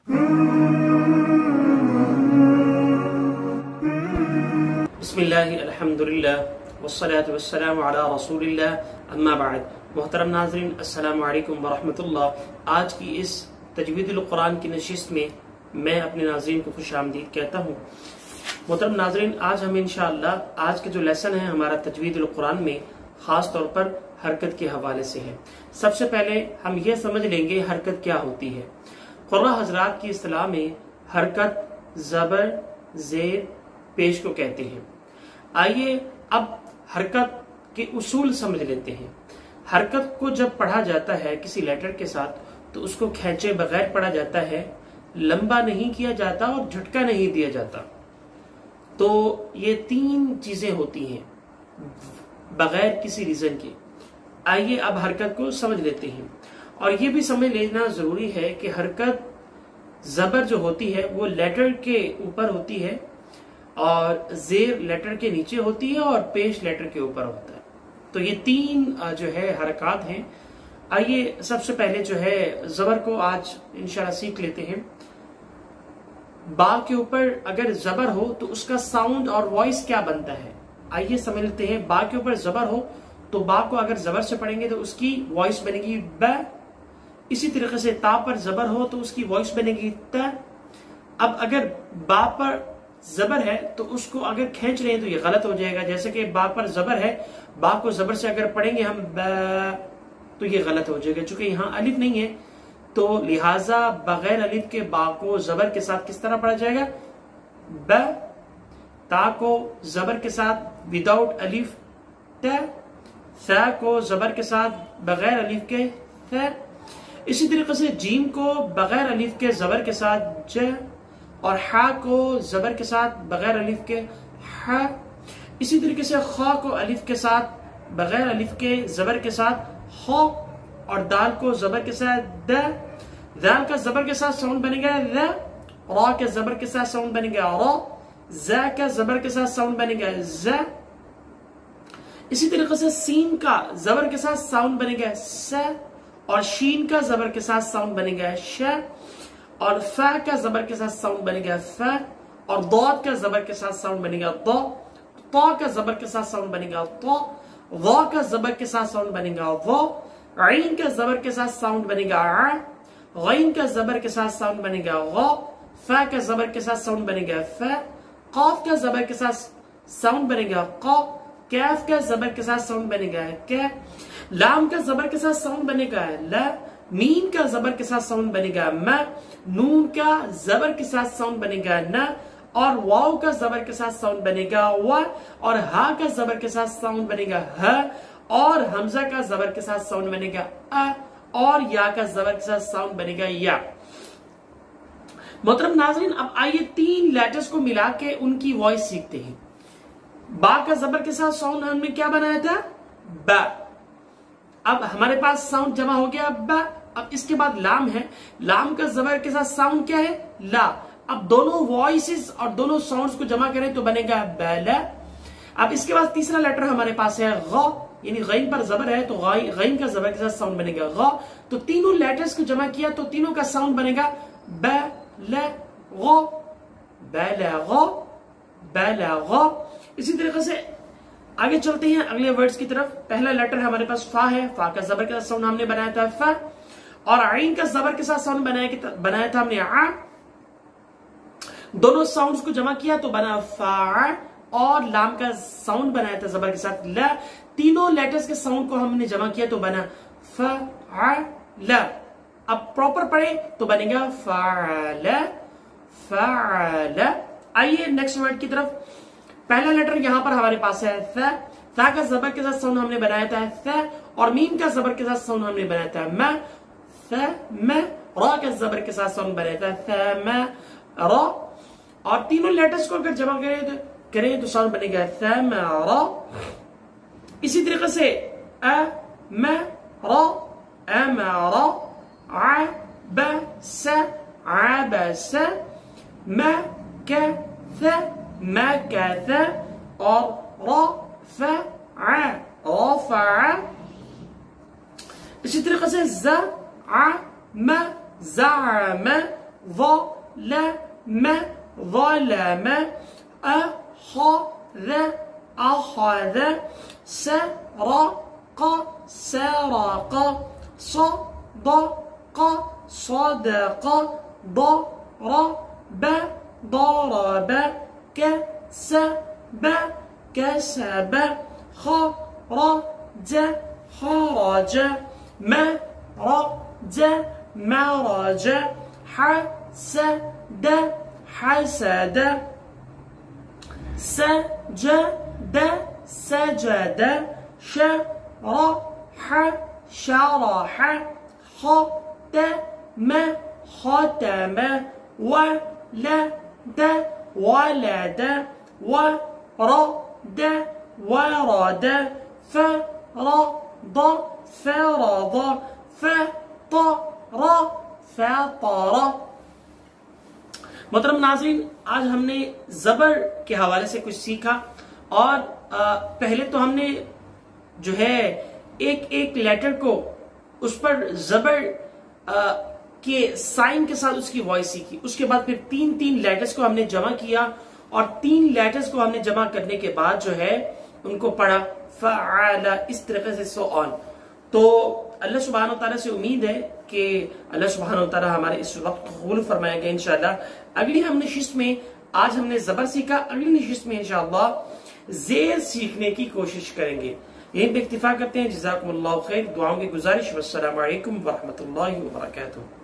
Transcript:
बिस्मिल्लाहि अल्हम्दुलिल्लाह वस्सलातु वस्सलामु अला रसूलिल्लाह अम्मा बाद। मोहतरम नाज़रीन, अस्सलामु अलैकुम वरहमतुल्लाह। आज की इस तजवीदुल कुरान की नशिस्त में मैं अपने नाज़रीन को खुशामदीद कहता हूँ। मोहतरम नाज़रीन, आज हम इंशाअल्लाह आज के जो लेसन है हमारा तजवीदुल कुरान में खास तौर पर हरकत के हवाले से है। सबसे पहले हम ये समझ लेंगे हरकत क्या होती है। कुर्रा हजरात की इस्तिलाह में हरकत ज़बर ज़ेर पेश को कहते हैं। आइए अब हरकत के उसूल समझ लेते हैं। हरकत को जब पढ़ा जाता है किसी लेटर के साथ तो उसको खींचे बगैर पढ़ा जाता है, लंबा नहीं किया जाता और झटका नहीं दिया जाता। तो ये तीन चीजें होती हैं बगैर किसी रीजन के। आइए अब हरकत को समझ लेते हैं। और ये भी समझ लेना जरूरी है कि हरकत जबर जो होती है वो लेटर के ऊपर होती है और जेर लेटर के नीचे होती है और पेश लेटर के ऊपर होता है। तो ये तीन जो है हरकत हैं। आइए सबसे पहले जो है जबर को आज इंशाल्लाह सीख लेते हैं। बा के ऊपर अगर जबर हो तो उसका साउंड और वॉइस क्या बनता है, आइए समझ लेते हैं। बा के ऊपर जबर हो तो बा को अगर जबर से पढ़ेंगे तो उसकी वॉइस बनेगी ब। इसी तरीके से ता पर जबर हो तो उसकी वॉइस बनेगी त। अब अगर बा पर जबर है तो उसको अगर खींच रहे हैं तो ये गलत हो जाएगा। जैसे कि बा पर जबर है, बा को जबर से अगर पढ़ेंगे हम ब तो ये गलत हो जाएगा। चूंकि यहाँ अलिफ नहीं है तो लिहाजा बगैर अलिफ के बा को जबर के साथ किस तरह पढ़ा जाएगा, ब। ता को जबर के साथ विदाउट अलिफ त। सा को जबर के साथ बगैर अलिफ के थ। इसी तरीके से जीम को बगैर अलिफ के जबर के साथ ज और हा को जबर के साथ बगैर अलिफ के ह। इसी तरीके से खा को अलिफ के साथ बगैर अलिफ के जबर के साथ ह और दाल को जबर के साथ द। दाल का जबर के साथ साउंड बनेगा द। रा के जबर के साथ साउंड बनेगा रा। ज का जबर के साथ साउंड बनेगा ज। इसी तरीके से सीन का जबर के साथ साउंड बनेगा स और शीन का जबर के साथ साउंड बनेगा श और फा का जबर के साथ साउंड बनेगा फ और दौद का जबर के साथ साउंड बनेगा द। ता का जबर के साथ साउंड बनेगा त। वा का जबर के साथ साउंड बनेगा व। आइन का जबर के साथ साउंड बनेगा आ। गैन का जबर के साथ साउंड बनेगा ग। फा का जबर के साथ साउंड बनेगा फ। काफ का जबर के साथ साउंड बनेगा क। कैफ का जबर के साथ साउंड बनेगा क। लाम का जबर के साथ साउंड बनेगा ल। मीन का जबर के साथ साउंड बनेगा म। नून का जबर के साथ साउंड बनेगा न और वाव का जबर के साथ साउंड बनेगा व और हा का जबर के साथ साउंड बनेगा ह और हमजा का जबर के साथ साउंड बनेगा अ और या का जबर के साथ साउंड बनेगा या। मोहतरम नाज़रीन, अब आइए तीन लेटर्स को मिला के उनकी वॉइस सीखते हैं। बा का जबर के साथ साउंड हमने क्या बनाया था, ब। अब हमारे पास साउंड जमा हो गया ब। अब इसके बाद लाम है, लाम का जबर के साथ साउंड क्या है, ला। अब दोनों वॉइसेस और दोनों साउंड्स को जमा करें तो बनेगा बैला। अब इसके बाद तीसरा लेटर हमारे पास है ग, यानी गैन पर जबर है तो गैन का जबर के साथ साउंड बनेगा ग। तो तीनों लेटर्स को जमा किया तो तीनों का साउंड बनेगा बैला ग, बैला ग, बैला ग। इसी तरीके से आगे चलते हैं अगले वर्ड्स की तरफ। पहला लेटर हमारे पास फा है, फा का जबर के साथ साउंड हमने बनाया था फ और आइन का जबर के साथ साउंड बनाया था हमने आ। दोनों साउंड्स को जमा किया तो बना फा और लाम का साउंड बनाया था जबर के साथ ल। तीनों लेटर्स के साउंड को हमने जमा किया तो बना फ ल। अब प्रॉपर पढ़े तो बनेगा फ़अल फ़अल। आइए नेक्स्ट वर्ड की तरफ। पहला लेटर यहां पर हमारे पास है थ। थ का जबर के साथ साउंड हमने बनाया था थ और मीम का जबर के साथ साउंड हमने बनाया था म। थ म। रा का जबर के साथ साउंड बनाया था थ म रा और तीनों लेटर्स को अगर जमा करें तो साउंड बनेगा थ म रा। इसी तरीके से अ म रा अ म रा, आ ब स आ ब स, म क थ म क थ और रा फ आ रा फ आ। इसी तरीके से ज आ म ज़अम ظلم ظلم أخذ أخذ سرق سرق صدق صدق ضرب ضرب كسب كسب خرج خرج مرج مرج حسد حسد سجد سجد شرح شرح ختم ختم ولد ولد ورد ورد فرض فرض فطر فطر। मोहतरम नाज़रीन, आज हमने जबर के हवाले से कुछ सीखा और पहले तो हमने जो है एक एक लेटर को उस पर जबर के साइन के साथ उसकी वॉइस सीखी। उसके बाद फिर तीन तीन लेटर्स को हमने जमा किया और तीन लेटर्स को हमने जमा करने के बाद जो है उनको पढ़ा फ़अला, इस तरीके से सो ऑन। तो अल्लाह सुब्हानहू व तआला से उम्मीद है कि अल्लाह सुब्हानहू व तआला हमारे इस वक्त कबूल फरमाएगा इंशाअल्लाह। अगली हम नशिस्त में आज हमने जबर सीखा, अगली नशिस्त में इंशाअल्लाह ज़ेर सीखने की कोशिश करेंगे। यहीं पे इक्तिफा करते हैं। जज़ाकुमुल्लाहु खैर। दुआओं की गुजारिश। वस्सलामु अलैकुम व रहमतुल्लाहि व बरकातुहू।